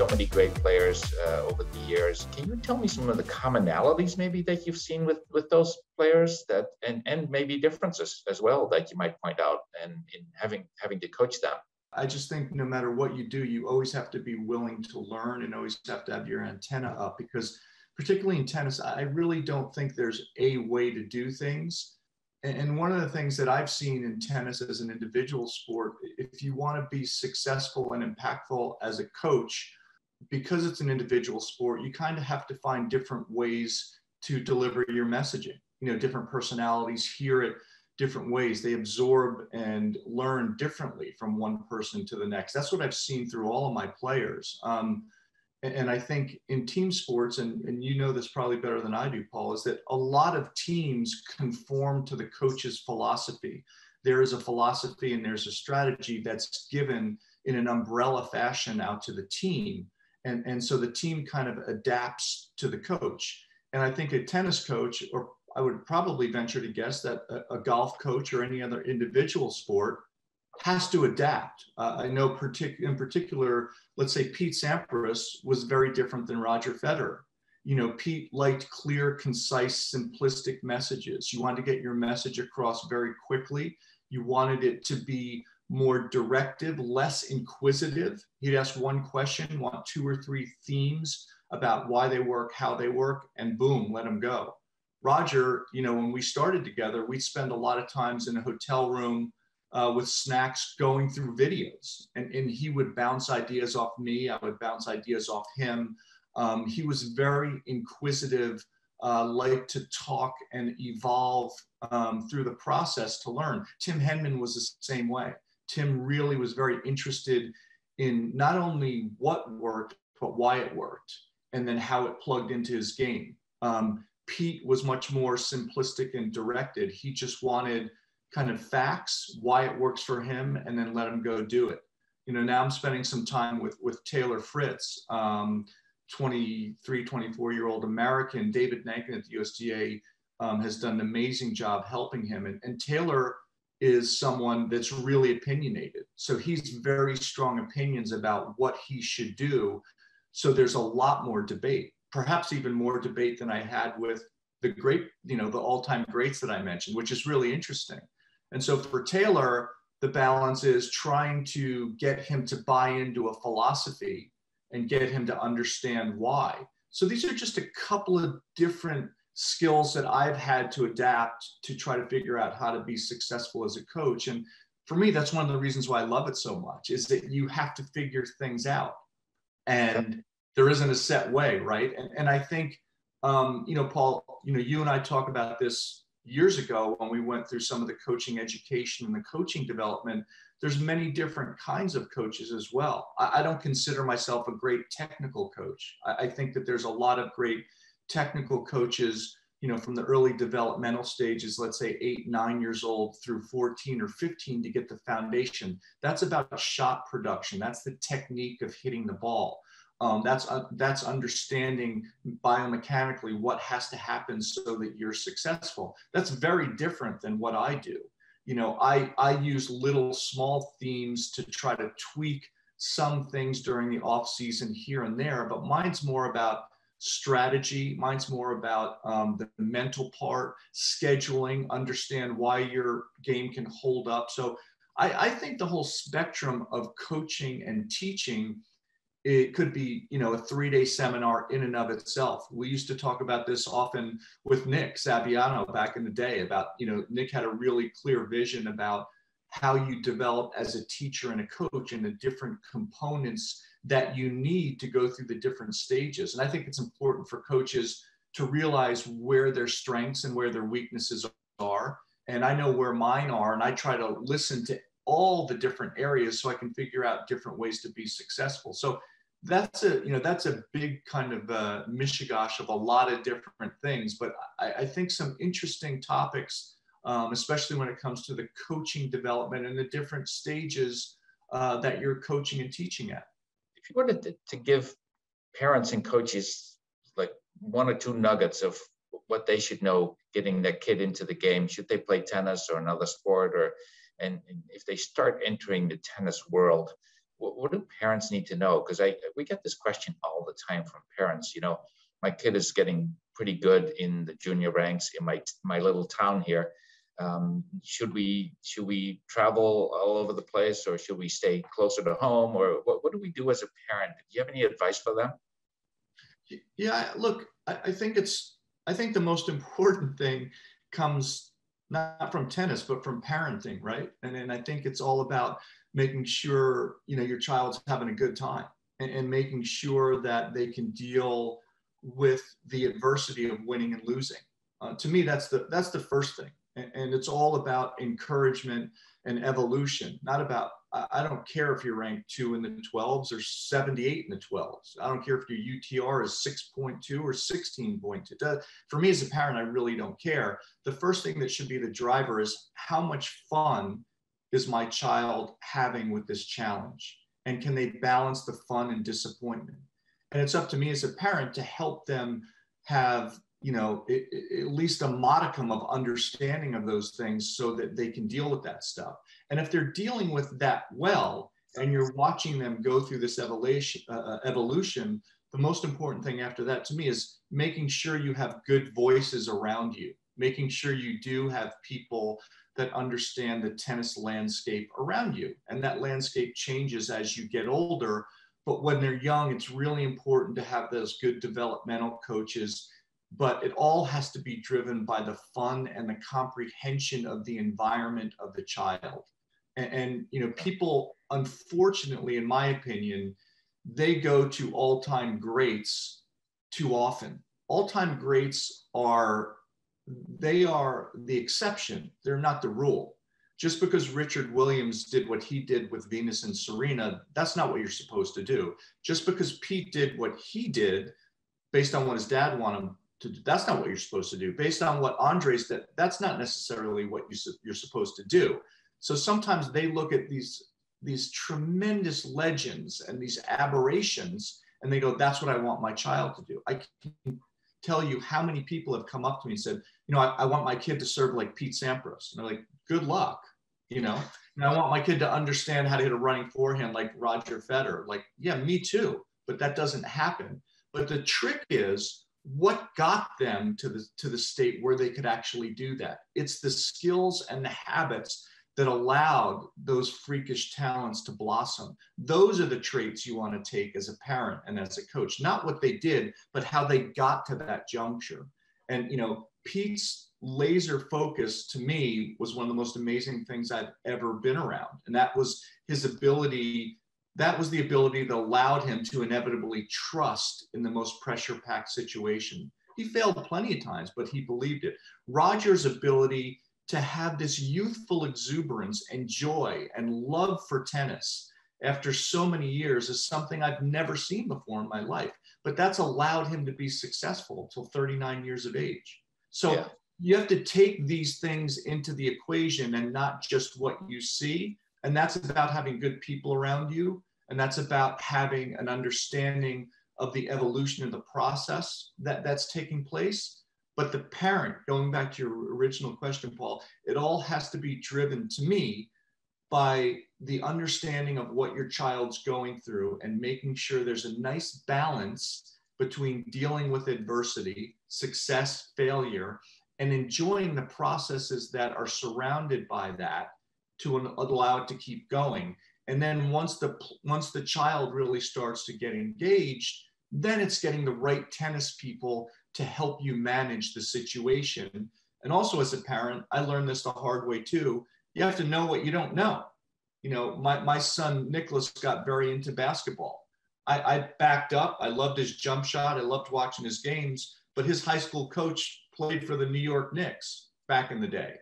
so many great players over the years. Can you tell me some of the commonalities maybe that you've seen with those players that and maybe differences as well that you might point out and in having to coach them? I just think no matter what you do, you always have to be willing to learn and always have to have your antenna up, because particularly in tennis, I really don't think there's a way to do things. And one of the things that I've seen in tennis as an individual sport, if you want to be successful and impactful as a coach, because it's an individual sport, you kind of have to find different ways to deliver your messaging. You know, different personalities hear it different ways. They absorb and learn differently from one person to the next. That's what I've seen through all of my players. And I think in team sports, and you know this probably better than I do, Paul, is that a lot of teams conform to the coach's philosophy. There is a philosophy and there's a strategy that's given in an umbrella fashion out to the team. And so the team kind of adapts to the coach. And I think a tennis coach, or I would probably venture to guess that a golf coach or any other individual sport has to adapt. I know in particular, let's say Pete Sampras was very different than Roger Federer. You know, Pete liked clear, concise, simplistic messages. You wanted to get your message across very quickly. You wanted it to be more directive, less inquisitive. He'd ask one question, want 2 or 3 themes about why they work, how they work, and boom, let them go. Roger, you know, when we started together, we'd spend a lot of times in a hotel room with snacks going through videos, and he would bounce ideas off me. I would bounce ideas off him. He was very inquisitive, liked to talk and evolve through the process to learn. Tim Henman was the same way. Tim really was very interested in not only what worked, but why it worked, and then how it plugged into his game. Pete was much more simplistic and directed. He just wanted kind of facts, why it works for him, and then let him go do it. You know, now I'm spending some time with Taylor Fritz, 23, 24-year-old American. David Nankin at the USTA has done an amazing job helping him. And Taylor is someone that's really opinionated. So he's very strong opinions about what he should do. So there's a lot more debate, perhaps even more debate than I had with the great, you know, the all-time greats that I mentioned, which is really interesting. And so for Taylor, the balance is trying to get him to buy into a philosophy and get him to understand why. So these are just a couple of different skills that I've had to adapt to try to figure out how to be successful as a coach. And for me, that's one of the reasons why I love it so much, is that you have to figure things out. And there isn't a set way, right? And I think, you know, Paul, you know, you and I talked about this years ago when we went through some of the coaching education and the coaching development. There's many different kinds of coaches as well. I don't consider myself a great technical coach. I think that there's a lot of great technical coaches, you know, from the early developmental stages, let's say 8, 9 years old through 14 or 15 to get the foundation. That's about shot production. That's the technique of hitting the ball. That's understanding biomechanically what has to happen so that you're successful. That's very different than what I do. You know, I use little small themes to try to tweak some things during the off season here and there, but mine's more about strategy. Mine's more about the mental part, scheduling, understand why your game can hold up. So I think the whole spectrum of coaching and teaching, it could be, you know, a 3-day seminar in and of itself. We used to talk about this often with Nick Saviano back in the day about, you know, Nick had a really clear vision about how you develop as a teacher and a coach and the different components that you need to go through the different stages. And I think it's important for coaches to realize where their strengths and where their weaknesses are. And I know where mine are, and I try to listen to all the different areas so I can figure out different ways to be successful. So that's a big kind of mishigash of a lot of different things. But I think some interesting topics, especially when it comes to the coaching development and the different stages that you're coaching and teaching at. If you wanted to give parents and coaches like 1 or 2 nuggets of what they should know getting their kid into the game, should they play tennis or another sport, and if they start entering the tennis world, what do parents need to know? Because we get this question all the time from parents. My kid is getting pretty good in the junior ranks in my little town here. Should we travel all over the place, or should we stay closer to home, or what do we do as a parent? Do you have any advice for them? Yeah, look, I think the most important thing comes not from tennis, but from parenting, right? And I think it's all about making sure, your child's having a good time, and making sure that they can deal with the adversity of winning and losing. To me, that's the first thing. And it's all about encouragement and evolution, not about, I don't care if you're ranked 2 in the 12s or 78 in the 12s. I don't care if your UTR is 6.2 or 16.2. For me as a parent, I really don't care. The first thing that should be the driver is, how much fun is my child having with this challenge? And can they balance the fun and disappointment? And it's up to me as a parent to help them have, at least a modicum of understanding of those things, so that they can deal with that stuff. And if they're dealing with that well, and you're watching them go through this evolution, the most important thing after that to me is making sure you have good voices around you, making sure you do have people that understand the tennis landscape around you. And that landscape changes as you get older. But when they're young, it's really important to have those good developmental coaches. But it all has to be driven by the fun and the comprehension of the environment of the child. And people, unfortunately, in my opinion, they go to all-time greats too often. All-time greats are the exception. They're not the rule. Just because Richard Williams did what he did with Venus and Serena, that's not what you're supposed to do. Just because Pete did what he did based on what his dad wanted him to do, that's not what you're supposed to do. Based on what Andres did, that's not necessarily what you're supposed to do. So sometimes they look at these tremendous legends and these aberrations, and they go, that's what I want my child to do. I can tell you how many people have come up to me and said, I want my kid to serve like Pete Sampras. And they're like, good luck, And I want my kid to understand how to hit a running forehand like Roger Federer. Like, yeah, me too, but that doesn't happen. But the trick is, what got them to the state where they could actually do that? It's the skills and the habits that allowed those freakish talents to blossom. Those are the traits you want to take as a parent and as a coach, not what they did, but how they got to that juncture. And, Pete's laser focus to me was one of the most amazing things I've ever been around. And that was his ability. That was the ability that allowed him to inevitably trust in the most pressure-packed situation. He failed plenty of times, but he believed it. Roger's ability to have this youthful exuberance and joy and love for tennis after so many years is something I've never seen before in my life. But that's allowed him to be successful until 39 years of age. So yeah, you have to take these things into the equation and not just what you see. And that's about having good people around you. And that's about having an understanding of the evolution of the process that's taking place. But the parent, going back to your original question, Paul, it all has to be driven, to me, by the understanding of what your child's going through and making sure there's a nice balance between dealing with adversity, success, failure, and enjoying the processes that are surrounded by that to allow it to keep going. And then once the child really starts to get engaged, then it's getting the right tennis people to help you manage the situation. And also as a parent, I learned this the hard way too. You have to know what you don't know. My son, Nicholas, got very into basketball. I backed up. I loved his jump shot. I loved watching his games, but his high school coach played for the New York Knicks back in the day.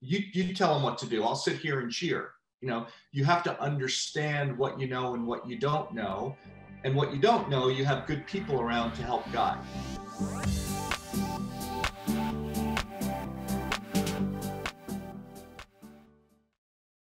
You tell him what to do. I'll sit here and cheer. You have to understand what you know and what you don't know. And what you don't know, you have good people around to help guide.